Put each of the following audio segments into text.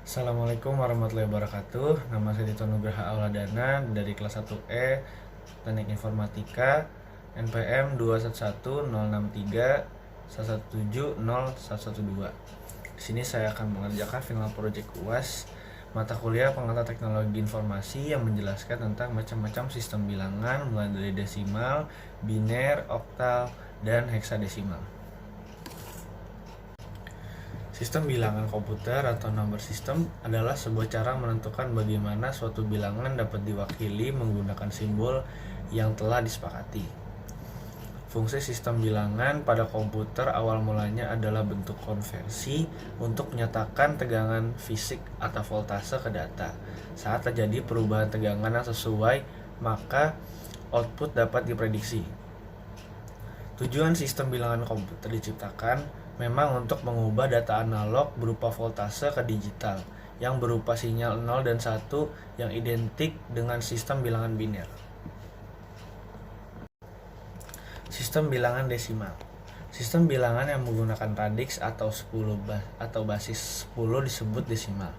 Assalamualaikum warahmatullahi wabarakatuh. Nama saya Dito Nugraha Auladana dari kelas 1E Teknik Informatika NPM 2110631701112. Di sini saya akan mengerjakan final project UAS mata kuliah pengantar teknologi informasi yang menjelaskan tentang macam-macam sistem bilangan mulai dari desimal, biner, oktal, dan heksadesimal. Sistem bilangan komputer atau number system adalah sebuah cara menentukan bagaimana suatu bilangan dapat diwakili menggunakan simbol yang telah disepakati. Fungsi sistem bilangan pada komputer awal mulanya adalah bentuk konversi untuk menyatakan tegangan fisik atau voltase ke data. Saat terjadi perubahan tegangan yang sesuai, maka output dapat diprediksi. Tujuan sistem bilangan komputer diciptakan memang untuk mengubah data analog berupa voltase ke digital yang berupa sinyal 0 dan 1 yang identik dengan sistem bilangan biner. Sistem bilangan desimal. Sistem bilangan yang menggunakan radix atau basis 10 disebut desimal.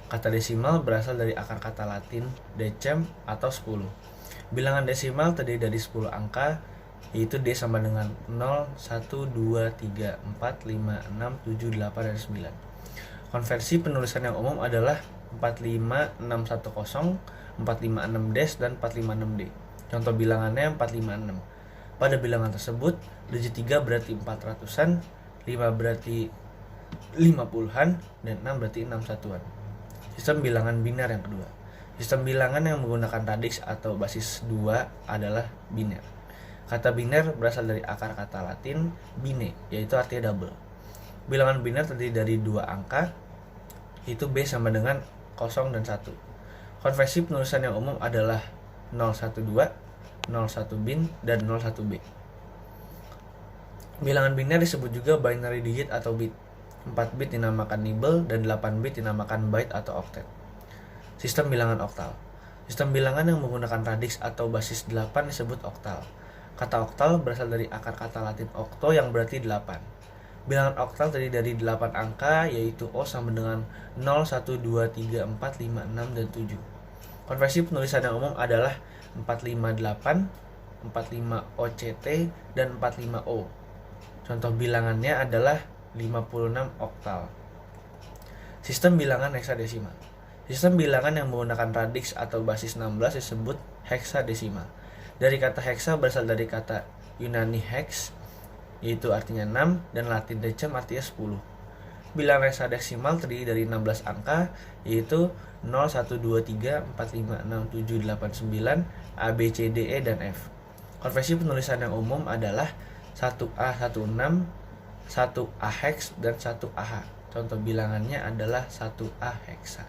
Kata desimal berasal dari akar kata Latin decem atau 10. Bilangan desimal terdiri dari 10 angka, yaitu D sama dengan 0, 1, 2, 3, 4, 5, 6, 7, 8, dan 9. Konversi penulisan yang umum adalah 45610, 456 dan 456D. Contoh bilangannya 456. Pada bilangan tersebut, digit 3 berarti 400-an, 5 berarti 50-an, dan 6 berarti 6 satuan. Sistem bilangan biner yang kedua. Sistem bilangan yang menggunakan radix atau basis 2 adalah biner. Kata biner berasal dari akar kata Latin bine, yaitu artinya double. Bilangan biner terdiri dari dua angka, yaitu B sama dengan 0 dan 1. Konversi penulisan yang umum adalah 012, 01 bin, dan 01B. Bilangan biner disebut juga binary digit atau bit. 4 bit dinamakan nibble dan 8 bit dinamakan byte atau octet. Sistem bilangan oktal. Sistem bilangan yang menggunakan radix atau basis 8 disebut oktal. Kata oktal berasal dari akar kata Latin octo yang berarti 8. Bilangan oktal terdiri dari 8 angka, yaitu O sama dengan 0, 1, 2, 3, 4, 5, 6, dan 7. Konversi penulisan yang umum adalah 458, 45 OCT, dan 45O. Contoh bilangannya adalah 56 oktal. Sistem bilangan heksadesimal. Sistem bilangan yang menggunakan radix atau basis 16 disebut heksadesimal. Dari kata heksa berasal dari kata Yunani hex, yaitu artinya 6, dan Latin decem artinya 10. Bilangan heksadesimal terdiri dari 16 angka, yaitu 0, 1, 2, 3, 4, 5, 6, 7, 8, 9, A, B, C, D, E, dan F. Konversi penulisan yang umum adalah 1A16, 1A hex, dan 1AH. Contoh bilangannya adalah 1A heksa.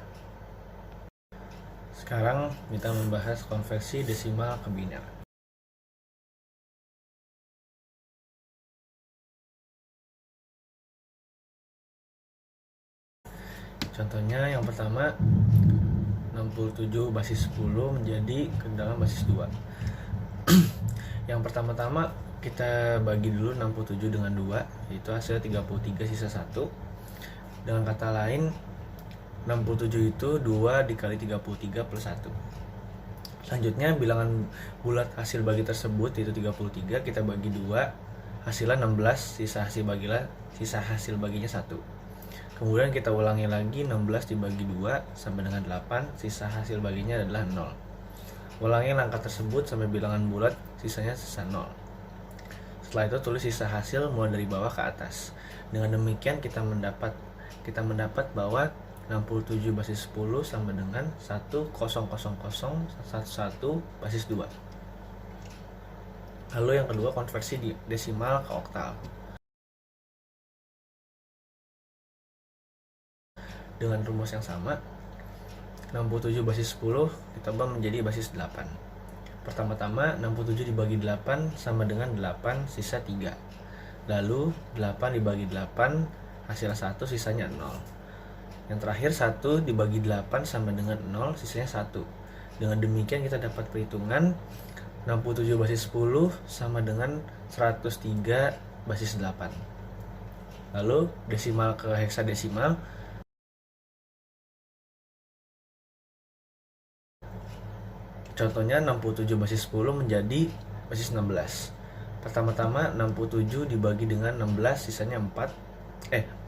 Sekarang kita membahas konversi desimal ke biner. Contohnya yang pertama 67 basis 10 menjadi ke dalam basis 2. Yang pertama-tama kita bagi dulu 67 dengan 2, yaitu hasil 33 sisa 1. Dengan kata lain 67 itu 2 dikali 33 plus 1. Selanjutnya bilangan bulat hasil bagi tersebut yaitu 33 kita bagi 2, hasilnya 16, sisa hasil baginya 1. Kemudian kita ulangi lagi 16 dibagi 2 sampai dengan 8, sisa hasil baginya adalah 0. Ulangi langkah tersebut sampai bilangan bulat sisanya sisa 0. Setelah itu tulis sisa hasil mulai dari bawah ke atas. Dengan demikian kita mendapat bahwa 67 basis 10 sama dengan 1000011 basis 2. Lalu yang kedua konversi desimal ke oktal. Dengan rumus yang sama, 67 basis 10 ditambah menjadi basis 8. Pertama-tama 67 dibagi 8 sama dengan 8 sisa 3. Lalu 8 dibagi 8 hasil 1 sisanya 0. Yang terakhir 1 dibagi 8 sama dengan 0 sisanya 1. Dengan demikian kita dapat perhitungan 67 basis 10 sama dengan 103 basis 8. Lalu desimal ke heksadesimal, Contohnya 67 basis 10 menjadi basis 16. Pertama-tama 67 dibagi dengan 16 sisanya 4.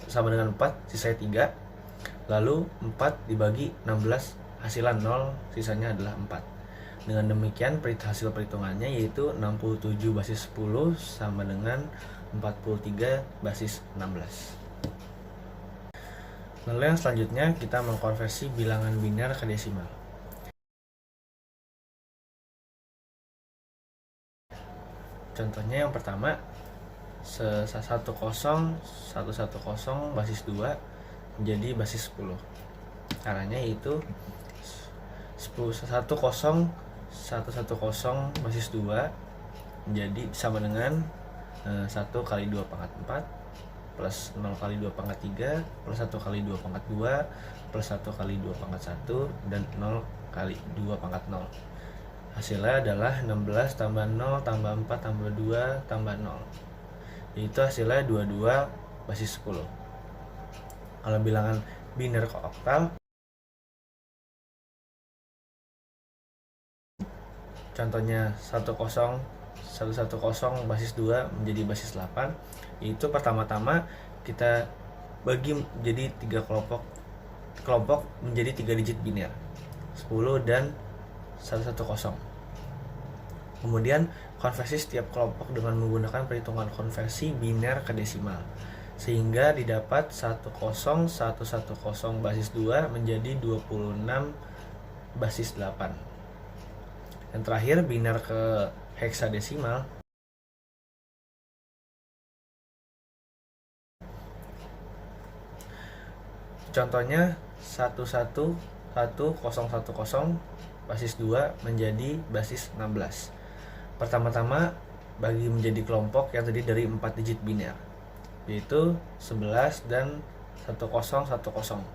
Sama dengan 4 sisanya 3. Lalu 4 dibagi 16 hasilan 0 sisanya adalah 4. Dengan demikian hasil perhitungannya yaitu 67 basis 10 sama dengan 43 basis 16. Lalu yang selanjutnya kita mengkonversi bilangan biner ke desimal. Contohnya yang pertama 110 basis 2 menjadi basis 10. Caranya yaitu 110 basis 2 menjadi sama dengan 1 kali 2 pangkat 4 plus 0 kali 2 pangkat 3 plus 1 kali 2 pangkat 2 plus 1 kali 2 pangkat 1 dan 0 kali 2 pangkat 0. Hasilnya adalah 16 tambah 0 tambah 4 tambah 2 tambah 0. Itu hasilnya 22 basis 10. Kalau bilangan biner ke oktal, contohnya 110 basis 2 menjadi basis 8. Itu pertama-tama kita bagi menjadi 3 kelompok menjadi 3 digit biner, 10 dan 110. Kemudian konversi setiap kelompok dengan menggunakan perhitungan konversi biner ke desimal, sehingga didapat 10110 basis 2 menjadi 26 basis 8. Yang terakhir biner ke heksadesimal. Contohnya 11110 basis 2 menjadi basis 16. Pertama-tama bagi menjadi kelompok yang terdiri dari 4 digit biner, yaitu 11 dan 1010.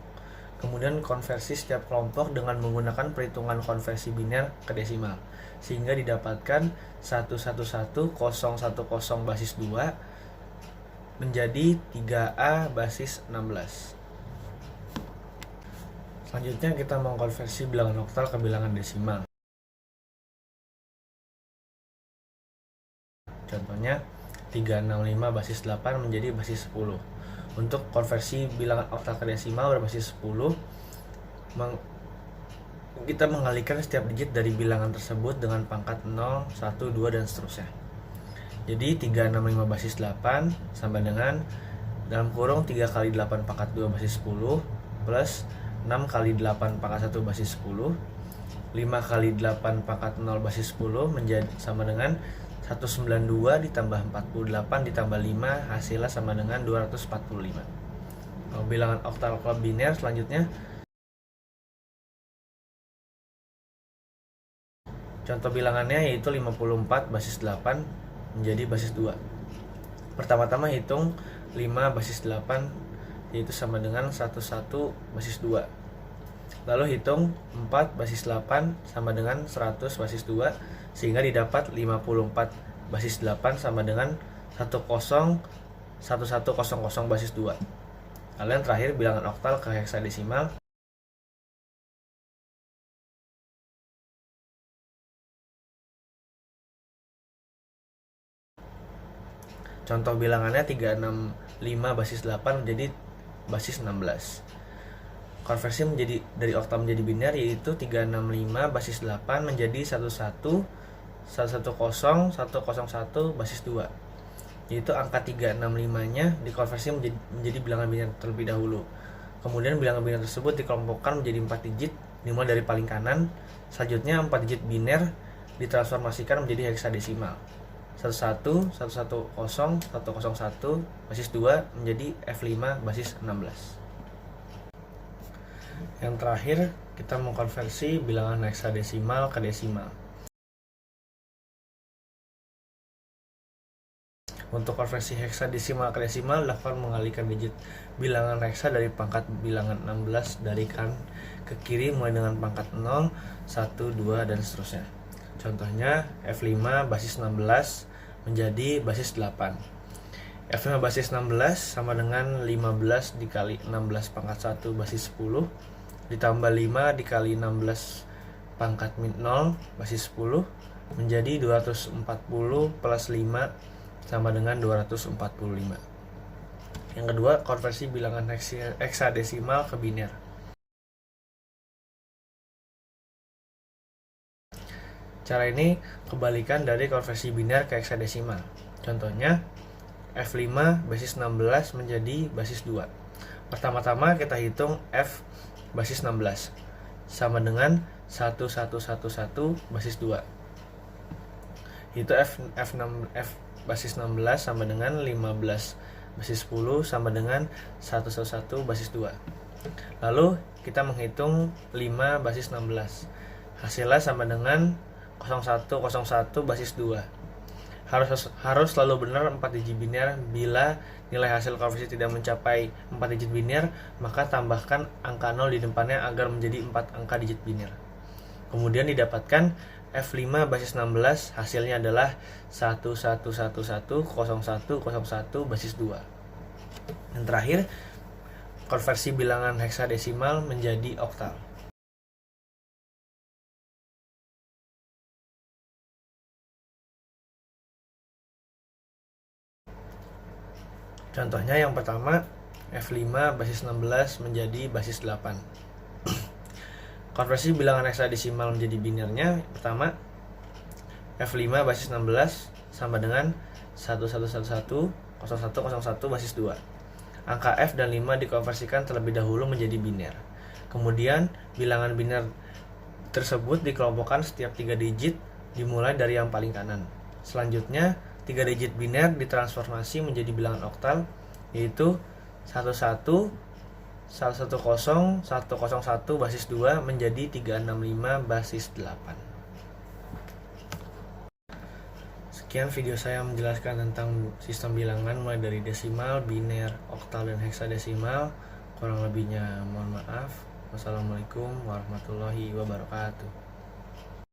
Kemudian konversi setiap kelompok dengan menggunakan perhitungan konversi biner ke desimal, sehingga didapatkan 11110 basis 2 menjadi 3A basis 16. Selanjutnya kita mengkonversi bilangan oktal ke bilangan desimal. Contohnya 365 basis 8 menjadi basis 10. Untuk konversi bilangan oktal ke desimal berbasis 10, kita mengalihkan setiap digit dari bilangan tersebut dengan pangkat 0, 1, 2 dan seterusnya. Jadi 365 basis 8 sama dengan dalam kurung 3 kali 8 pangkat 2 basis 10 plus 6 kali 8 pangkat 1 basis 10, 5 kali 8 pangkat 0 basis 10 menjadi sama dengan 192 ditambah 48 ditambah 5 hasilnya sama dengan 245. Bilangan oktal ke biner selanjutnya. Contoh bilangannya yaitu 54 basis 8 menjadi basis 2. Pertama-tama hitung 5 basis 8 yaitu sama dengan 11 basis 2. Lalu hitung 4 basis 8 sama dengan 100 basis 2, sehingga didapat 54 basis 8 sama dengan 1100 basis 2. Lalu yang terakhir bilangan oktal ke heksadesimal. Contoh bilangannya 365 basis 8 menjadi basis 16. Konversi menjadi dari oktal menjadi biner yaitu 365 basis 8 menjadi 110 101 basis 2. Yaitu angka 365-nya dikonversi menjadi bilangan biner terlebih dahulu. Kemudian bilangan biner tersebut dikelompokkan menjadi 4 digit dimulai dari paling kanan. Selanjutnya 4 digit biner ditransformasikan menjadi heksadesimal. 11 110 101 basis 2 menjadi F5 basis 16. Yang terakhir kita mengkonversi bilangan heksadesimal ke desimal. Untuk konversi heksadesimal ke desimal dilakukan mengalihkan digit bilangan heksa dari pangkat bilangan 16 dari kanan ke kiri mulai dengan pangkat 0, 1, 2 dan seterusnya. Contohnya F5 basis 16 menjadi basis 8. F5 basis 16 sama dengan 15 dikali 16 pangkat 1 basis 10 ditambah 5 dikali 16 pangkat 0 basis 10 menjadi 240 plus 5 sama dengan 245. Yang kedua, konversi bilangan heksadesimal ke biner. Cara ini kebalikan dari konversi biner ke heksadesimal. Contohnya, F5 basis 16 menjadi basis 2. Pertama-tama kita hitung F basis 16 sama dengan 1111 basis 2. Itu F basis 16 sama dengan 15 basis 10 sama dengan 111 basis 2. Lalu kita menghitung 5 basis 16. Hasilnya sama dengan 0101 basis 2. Harus selalu benar 4 digit biner. Bila nilai hasil konversi tidak mencapai 4 digit biner, maka tambahkan angka 0 di depannya agar menjadi 4 angka digit biner. Kemudian didapatkan F5 basis 16 hasilnya adalah 11110101 basis 2. Dan terakhir, konversi bilangan heksadesimal menjadi oktal. Contohnya yang pertama, F5 basis 16 menjadi basis 8. Konversi bilangan heksadesimal menjadi binernya, pertama, F5 basis 16 sama dengan 11110101 basis 2. Angka F dan 5 dikonversikan terlebih dahulu menjadi biner. Kemudian, bilangan biner tersebut dikelompokkan setiap 3 digit dimulai dari yang paling kanan. Selanjutnya, 3 digit biner ditransformasi menjadi bilangan oktal, yaitu 11 110 101 basis 2 menjadi 365 basis 8. Sekian video saya menjelaskan tentang sistem bilangan mulai dari desimal, biner, oktal, dan heksadesimal. Kurang lebihnya mohon maaf. Wassalamualaikum warahmatullahi wabarakatuh.